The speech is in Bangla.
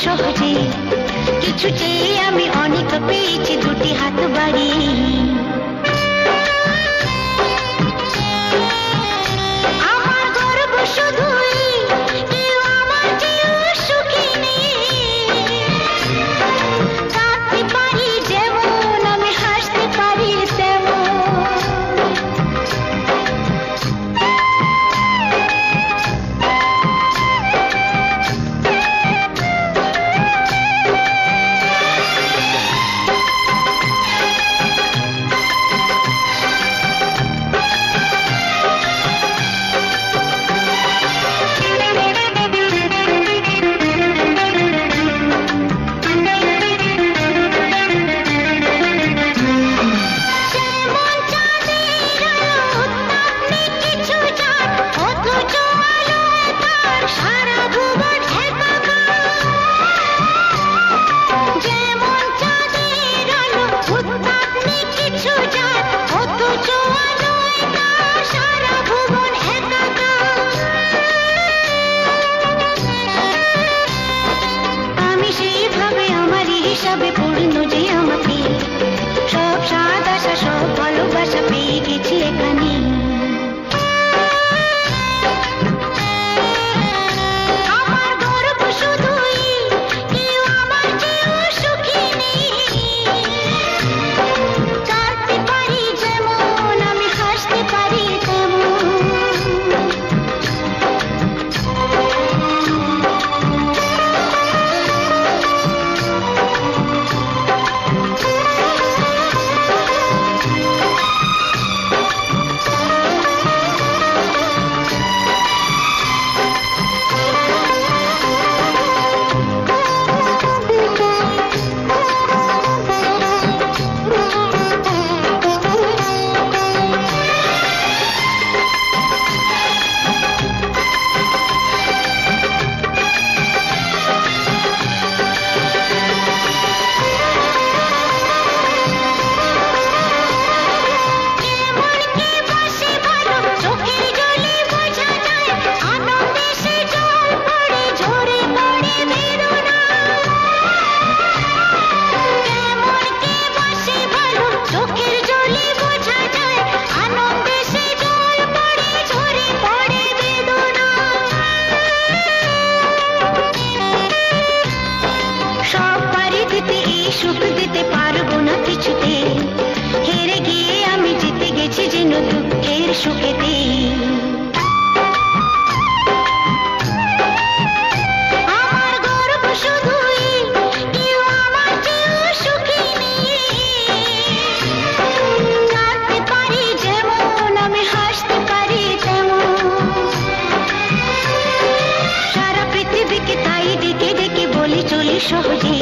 সহজে কিছু চেয়ে আমি অনেক পেয়েছি দুটি হাত বাড়িয়ে। আমার গর্ব শুধুই কেউ আমার চেয়েও সুখী নেই। কাঁদতে পারি যেমন আমি হাসতে পারি তেমন। সুখ দিতে পারবো না কিছুতে, হেরে গিয়ে আমি জিতে গেছি যেন দুঃখের সুখেতে। আমার গর্ব শুধুই কেউ আমার চেয়েও সুখী নেই। কাঁদতে পারি যেমন আমি হাসতে পারি তেমন। সারা পৃথিবীকে তাই ডেকে ডেকে বলে চলি সহজে